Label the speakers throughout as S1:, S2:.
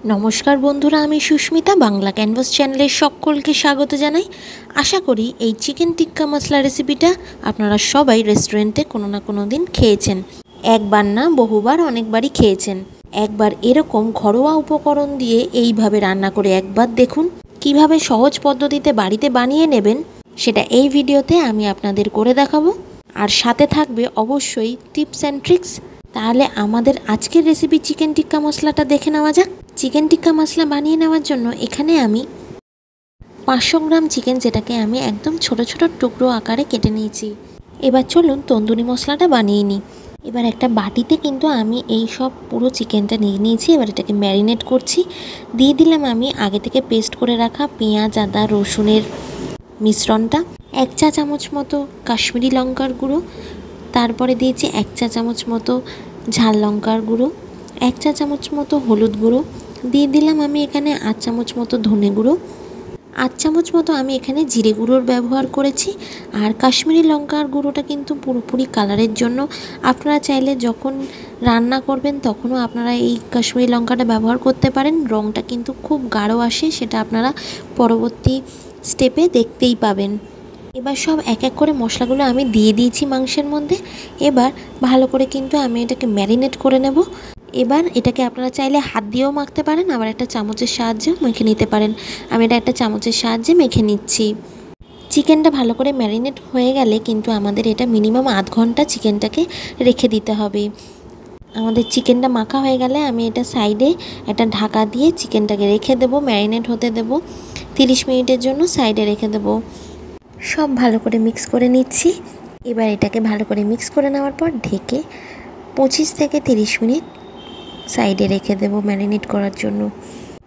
S1: নমস্কার বন্ধুরা, আমি সুস্মিতা বাংলা ক্যানভাস চ্যানেলের সকলকে স্বাগত জানাই। আশা করি এই চিকেন টিক্কা মশলা রেসিপিটা আপনারা সবাই রেস্টুরেন্টে কোনো না কোনো দিন খেয়েছেন। একবার না বহুবার, অনেকবারই খেয়েছেন। একবার এরকম ঘরোয়া উপকরণ দিয়ে এইভাবে রান্না করে একবার দেখুন। কিভাবে সহজ পদ্ধতিতে বাড়িতে বানিয়ে নেবেন সেটা এই ভিডিওতে আমি আপনাদের করে দেখাবো। আর সাথে থাকবে অবশ্যই টিপস অ্যান্ড ট্রিক্স। তাহলে আমাদের আজকের রেসিপি চিকেন টিক্কা মশলাটা দেখে নেওয়া যাক। চিকেন টিক্কা মশলা বানিয়ে নেওয়ার জন্য এখানে আমি 500 গ্রাম চিকেন, যেটাকে আমি একদম ছোট ছোট টুকরো আকারে কেটে নিয়েছি। এবার চলুন তন্দুরি মশলাটা বানিয়ে নিই। এবার একটা বাটিতে কিন্তু আমি এই সব পুরো চিকেনটা নিয়ে নিয়েছি। এবার এটাকে ম্যারিনেট করছি। দিয়ে দিলাম আমি আগে থেকে পেস্ট করে রাখা পেঁয়াজ, আদা, রসুনের মিশ্রণটা, 1 চা চামচ মতো কাশ্মীরি লঙ্কার গুঁড়ো, তারপরে দিয়েছি 1 চা চামচ মতো ঝাল লঙ্কার গুঁড়ো, 1 চা চামচ মতো হলুদ গুঁড়ো, দিয়ে দিলাম আমি এখানে 8 চামচ মতো ধনে গুঁড়ো, 8 চামচ মতো আমি এখানে জিরে গুঁড়োর ব্যবহার করেছি। আর কাশ্মীরি লঙ্কার গুঁড়োটা কিন্তু পুরোপুরি কালারের জন্য। আপনারা চাইলে যখন রান্না করবেন তখনও আপনারা এই কাশ্মীরি লঙ্কাটা ব্যবহার করতে পারেন। রঙটা কিন্তু খুব গাঢ় আসে, সেটা আপনারা পরবর্তী স্টেপে দেখতেই পাবেন। এবার সব এক এক করে মশলাগুলো আমি দিয়ে দিয়েছি মাংসের মধ্যে। এবার ভালো করে কিন্তু আমি এটাকে ম্যারিনেট করে নেব। এবার এটাকে আপনারা চাইলে হাত দিয়েও মাখতে পারেন, আবার একটা চামচের সাহায্যেও মেখে নিতে পারেন। আমি এটা একটা চামচের সাহায্যে মেখে নিচ্ছি। চিকেনটা ভালো করে ম্যারিনেট হয়ে গেলে কিন্তু আমাদের এটা মিনিমাম আধ ঘন্টা চিকেনটাকে রেখে দিতে হবে। আমাদের চিকেনটা মাখা হয়ে গেলে আমি এটা সাইডে একটা ঢাকা দিয়ে চিকেনটাকে রেখে দেবো, ম্যারিনেট হতে দেবো। 30 মিনিটের জন্য সাইডে রেখে দেবো। সব ভালো করে মিক্স করে নিচ্ছি। এবার এটাকে ভালো করে মিক্স করে নেওয়ার পর ঢেকে 25 থেকে 30 মিনিট সাইডে রেখে দেবো ম্যারিনেট করার জন্য।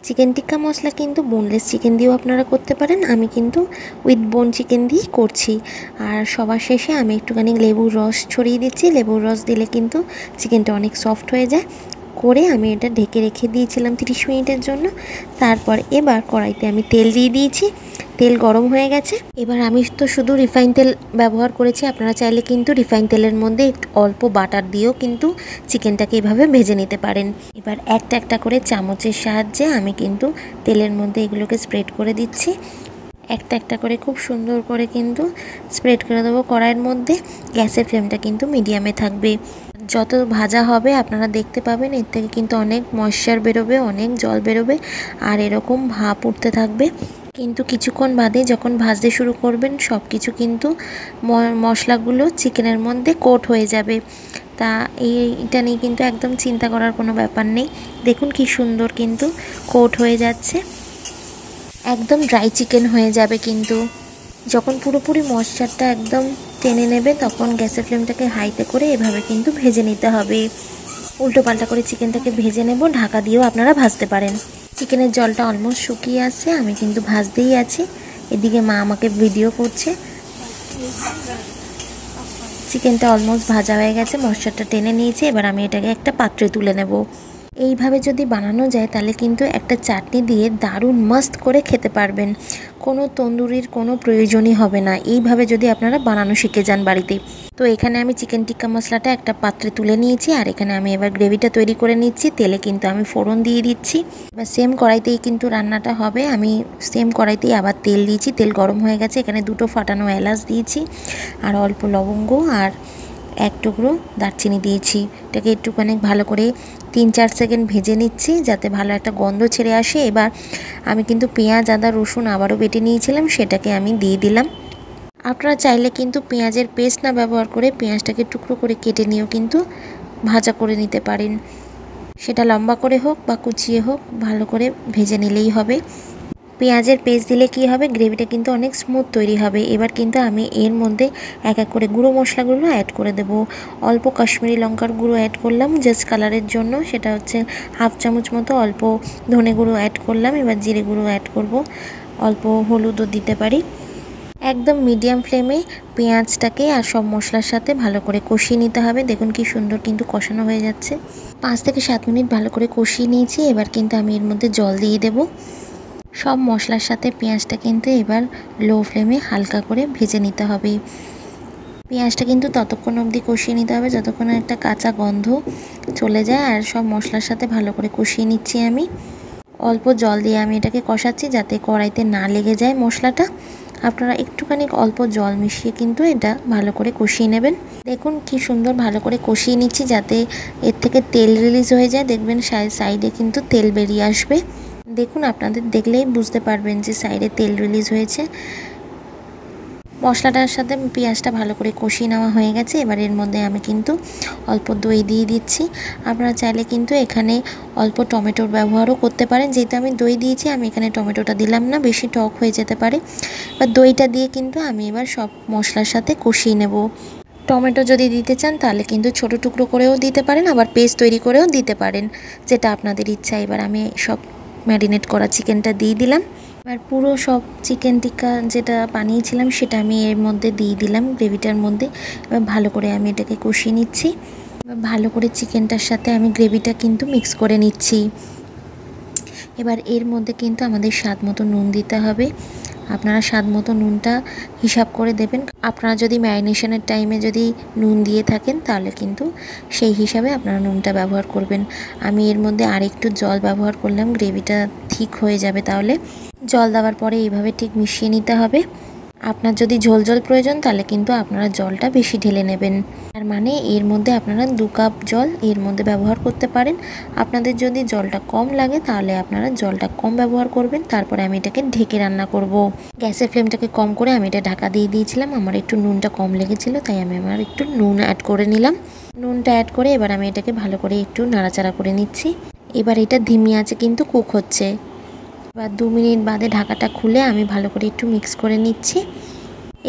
S1: চিকেন টিক্কা মশলা কিন্তু বোনলেস চিকেন দিয়েও আপনারা করতে পারেন। আমি কিন্তু উইথ বোন চিকেন দিয়েই করছি। আর সবার শেষে আমি একটুখানি লেবুর রস ছড়িয়ে দিচ্ছি। লেবুর রস দিলে কিন্তু চিকেনটা অনেক সফট হয়ে যায়। করে আমি এটা ঢেকে রেখে দিয়েছিলাম 30 মিনিটের জন্য। তারপর এবার কড়াইতে আমি তেল দিয়ে দিয়েছি। তেল গরম হয়ে গেছে। এবার আমি তো শুধু রিফাইন তেল ব্যবহার করেছি। আপনারা চাইলে কিন্তু রিফাইন তেলের মধ্যে অল্প বাটার দিয়েও কিন্তু চিকেনটাকে এভাবে ভেজে নিতে পারেন। এবার একটা একটা করে চামচের সাহায্যে আমি কিন্তু তেলের মধ্যে এগুলোকে স্প্রেড করে দিচ্ছি। একটা একটা করে খুব সুন্দর করে কিন্তু স্প্রেড করে দেবো কড়াইয়ের মধ্যে। গ্যাসের ফ্লেমটা কিন্তু মিডিয়ামে থাকবে। যত ভাজা হবে আপনারা দেখতে পাবেন এর থেকে কিন্তু অনেক ময়েশ্চার বেরোবে, অনেক জল বেরোবে, আর এরকম ভাপ উঠতে থাকবে। কিন্তু কিছুক্ষণ বাদে যখন ভাজতে শুরু করবেন সব কিছু কিন্তু মশলাগুলো চিকেনের মধ্যে কোট হয়ে যাবে। তা এইটা নিয়ে কিন্তু একদম চিন্তা করার কোনো ব্যাপার নেই। দেখুন কি সুন্দর কিন্তু কোট হয়ে যাচ্ছে। একদম ড্রাই চিকেন হয়ে যাবে। কিন্তু যখন পুরোপুরি ময়েশ্চারটা একদম টেনে নেবে তখন গ্যাসের ফ্লেমটাকে হাইতে করে এভাবে কিন্তু ভেজে নিতে হবে। উল্টো পাল্টা করে চিকেনটাকে ভেজে নেব। ঢাকা দিয়েও আপনারা ভাজতে পারেন। চিকেনের জলটা অলমোস্ট শুকিয়ে আসছে, আমি কিন্তু ভাজতেই আছি। এদিকে মা আমাকে ভিডিও করছে। চিকেনটা অলমোস্ট ভাজা হয়ে গেছে, ময়েশ্চারটা টেনে নিয়েছে। এবার আমি এটাকে একটা পাত্রে তুলে নেব। এইভাবে যদি বানানো যায় তাহলে কিন্তু একটা চাটনি দিয়ে দারুণ মাস্ত করে খেতে পারবেন। কোনো তন্দুরির কোনো প্রয়োজনই হবে না এইভাবে যদি আপনারা বানানো শিখে যান বাড়িতে। তো এখানে আমি চিকেন টিক্কা মশলাটা একটা পাত্রে তুলে নিয়েছি। আর এখানে আমি এবার গ্রেভিটা তৈরি করে নিচ্ছি। তেলে কিন্তু আমি ফোড়ন দিয়ে দিচ্ছি। এবার সেম কড়াইতেই কিন্তু রান্নাটা হবে। আমি সেম কড়াইতেই আবার তেল দিয়েছি। তেল গরম হয়ে গেছে। এখানে 2টো ফাটানো এলাচ দিয়েছি, আর অল্প লবঙ্গ, আর 1 টুকরো দারচিনি দিয়েছি। এটাকে একটুখানি ভালো করে 3-4 সেকেন্ড ভেজে নিচ্ছি যাতে ভালো একটা গন্ধ ছেড়ে আসে। এবার আমি কিন্তু পেঁয়াজ, আদা, রসুন আবারও বেটে নিয়েছিলাম, সেটাকে আমি দিয়ে দিলাম। আপনারা চাইলে কিন্তু পেঁয়াজের পেস্ট না ব্যবহার করে পেঁয়াজটাকে টুকরো করে কেটে নিয়েও কিন্তু ভাজা করে নিতে পারেন। সেটা লম্বা করে হোক বা কুচিয়ে হোক ভালো করে ভেজে নিলেই হবে। পেঁয়াজের পেস্ট দিলে কি হবে, গ্রেভিটা কিন্তু অনেক স্মুথ তৈরি হবে। এবার কিন্তু আমি এর মধ্যে এক এক করে গুঁড়ো মশলাগুলো অ্যাড করে দেব। অল্প কাশ্মীরি লঙ্কার গুঁড়ো অ্যাড করলাম জাস্ট কালারের জন্য, সেটা হচ্ছে 1/2 চামচ মতো। অল্প ধনে গুঁড়ো অ্যাড করলাম। এবার জিরে গুঁড়ো অ্যাড করব। অল্প হলুদও দিতে পারি। একদম মিডিয়াম ফ্লেমে পেঁয়াজটাকে আর সব মশলার সাথে ভালো করে কষিয়ে নিতে হবে। দেখুন কি সুন্দর কিন্তু কষানো হয়ে যাচ্ছে। 5 থেকে 7 মিনিট ভালো করে কষিয়ে নিয়েছি। এবার কিন্তু আমি এর মধ্যে জল দিয়ে দেবো। সব মশলার সাথে পেঁয়াজটা কিন্তু এবার লো ফ্লেমে হালকা করে ভেজে নিতে হবে। পেঁয়াজটা কিন্তু ততক্ষণ অবধি কষিয়ে নিতে হবে যতক্ষণ একটা কাঁচা গন্ধ চলে যায়। আর সব মশলার সাথে ভালো করে কষিয়ে নিচ্ছি আমি। অল্প জল দিয়ে আমি এটাকে কষাচ্ছি যাতে কড়াইতে না লেগে যায় মশলাটা। আপনারা একটুখানি অল্প জল মিশিয়ে কিন্তু এটা ভালো করে কষিয়ে নেবেন। দেখুন কি সুন্দর ভালো করে কষিয়ে নিচ্ছি যাতে এর থেকে তেল রিলিজ হয়ে যায়। দেখবেন সাইডে কিন্তু তেল বেরিয়ে আসবে। দেখুন আপনাদের দেখলেই বুঝতে পারবেন যে সাইডে তেল রিলিজ হয়েছে। মশলাটার সাথে পেঁয়াজটা ভালো করে কষিয়ে নেওয়া হয়ে গেছে। এবার এর মধ্যে আমি কিন্তু অল্প দই দিয়ে দিচ্ছি। আপনারা চাইলে কিন্তু এখানে অল্প টমেটোর ব্যবহারও করতে পারেন। যেহেতু আমি দই দিয়েছি আমি এখানে টমেটোটা দিলাম না, বেশি টক হয়ে যেতে পারে। এবার দইটা দিয়ে কিন্তু আমি এবার সব মশলার সাথে কষিয়ে নেব। টমেটো যদি দিতে চান তাহলে কিন্তু ছোটো টুকরো করেও দিতে পারেন, আবার পেস্ট তৈরি করেও দিতে পারেন, যেটা আপনাদের ইচ্ছা। এবার আমি সব ম্যারিনেট করা চিকেনটা দিয়ে দিলাম। এবার পুরো সব চিকেন টিক্কা যেটা বানিয়েছিলাম সেটা আমি এর মধ্যে দিয়ে দিলাম গ্রেভিটার মধ্যে। এবার ভালো করে আমি এটাকে কষিয়ে নিচ্ছি। এবার ভালো করে চিকেনটার সাথে আমি গ্রেভিটা কিন্তু মিক্স করে নিচ্ছি। এবার এর মধ্যে কিন্তু আমাদের স্বাদ মতো নুন দিতে হবে। আপনারা স্বাদ মতো নুনটা হিসাব করে দেবেন। আপনারা যদি ম্যারিনেশনের টাইমে যদি নুন দিয়ে থাকেন তাহলে কিন্তু সেই হিসাবে আপনারা নুনটা ব্যবহার করবেন। আমি এর মধ্যে আরেকটু জল ব্যবহার করলাম, গ্রেভিটা ঠিক হয়ে যাবে। তাহলে জল দেওয়ার পরে এইভাবে ঠিক মিশিয়ে নিতে হবে। আপনার যদি ঝোল ঝোল প্রয়োজন তাহলে কিন্তু আপনারা জলটা বেশি ঢেলে নেবেন। তার মানে এর মধ্যে আপনারা 2 কাপ জল এর মধ্যে ব্যবহার করতে পারেন। আপনাদের যদি জলটা কম লাগে তাহলে আপনারা জলটা কম ব্যবহার করবেন। তারপরে আমি এটাকে ঢেকে রান্না করব। গ্যাসের ফ্লেমটাকে কম করে আমি এটা ঢাকা দিয়ে দিয়েছিলাম। আমার একটু নুনটা কম লেগেছিলো তাই আমি একটু নুন অ্যাড করে নিলাম। নুনটা অ্যাড করে এবার আমি এটাকে ভালো করে একটু নাড়াচাড়া করে নিচ্ছি। এবার এটা ধিমি আঁচে কিন্তু কুক হচ্ছে। এবার 2 মিনিট বাদে ঢাকাটা খুলে আমি ভালো করে একটু মিক্স করে নিচ্ছি।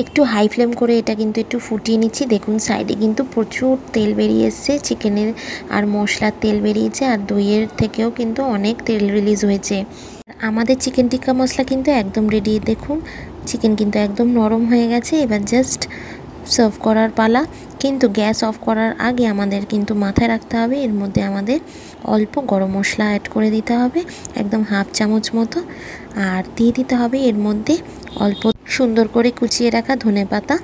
S1: একটু হাই ফ্লেম করে এটা কিন্তু একটু ফুটিয়ে নিচ্ছি। দেখুন সাইডে কিন্তু প্রচুর তেল বেরিয়ে এসছে চিকেনের, আর মশলার তেল বেরিয়েছে, আর দইয়ের থেকেও কিন্তু অনেক তেল রিলিজ হয়েছে। আমাদের চিকেন টিক্কা মশলা কিন্তু একদম রেডি। দেখুন চিকেন কিন্তু একদম নরম হয়ে গেছে। এবার জাস্ট সার্ভ করার পালা। কিন্তু গ্যাস অফ করার আগে আমাদের কিন্তু মাথায় রাখতে হবে এর মধ্যে আমাদের অল্প গরম মশলা অ্যাড করে দিতে হবে, একদম হাফ চামচ মতো। আর দিয়ে দিতে হবে এর মধ্যে অল্প সুন্দর করে কুচিয়ে রাখা ধনেপাতা।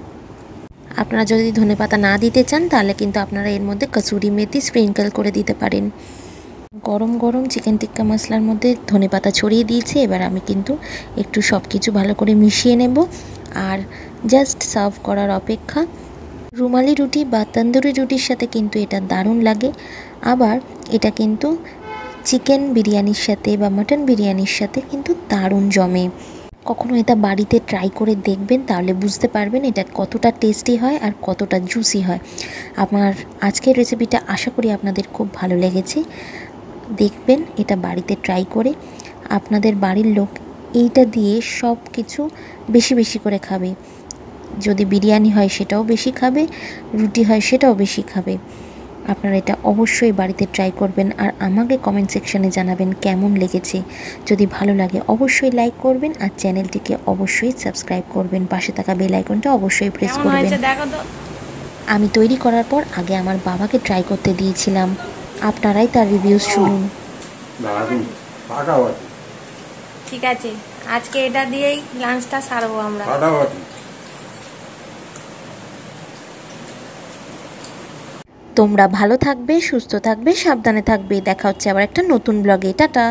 S1: আপনারা যদি ধনেপাতা না দিতে চান তাহলে কিন্তু আপনারা এর মধ্যে কসুরি মেথি স্প্রিঙ্কল করে দিতে পারেন। গরম গরম চিকেন টিক্কা মশলার মধ্যে ধনেপাতা ছড়িয়ে দিয়েছি। এবার আমি কিন্তু একটু সব কিছু ভালো করে মিশিয়ে নেব আর জাস্ট সার্ভ করার অপেক্ষা। রুমালি রুটি বা তন্দুরি রুটির সাথে কিন্তু এটা দারুণ লাগে। আবার এটা কিন্তু চিকেন বিরিয়ানির সাথে বা মাটন বিরিয়ানির সাথে কিন্তু দারুণ জমে। কখনো এটা বাড়িতে ট্রাই করে দেখবেন, তাহলে বুঝতে পারবেন এটা কতটা টেস্টি হয় আর কতটা জুসি হয়। আমার আজকের রেসিপিটা আশা করি আপনাদের খুব ভালো লেগেছে। দেখবেন এটা বাড়িতে ট্রাই করে। আপনাদের বাড়ির লোক এইটা দিয়ে সব কিছু বেশি বেশি করে খাবে। যদি বিরিয়ানি হয় সেটাও বেশি খাবে, রুটি হয় সেটাও বেশি খাবে। আপনারা এটা অবশ্যই বাড়িতে ট্রাই করবেন আর আমাকে কমেন্ট সেকশানে জানাবেন কেমন লেগেছে। যদি ভালো লাগে অবশ্যই লাইক করবেন আর চ্যানেলটিকে অবশ্যই সাবস্ক্রাইব করবেন। পাশে থাকা বেল আইকনটা অবশ্যই প্রেস করবেন। আমি তৈরি করার পর আগে আমার বাবাকে ট্রাই করতে দিয়েছিলাম। আপনারাই তার রিভিউজ শুনুন।
S2: ঠিক আছে, আজকে এটা দিয়েই লাঞ্চটা সারবো আমরা।
S1: তোমরা ভালো থাকবে, সুস্থ থাকবে, সাবধানে থাকবে। দেখা হচ্ছে আবার একটা নতুন ব্লগে। টাটা।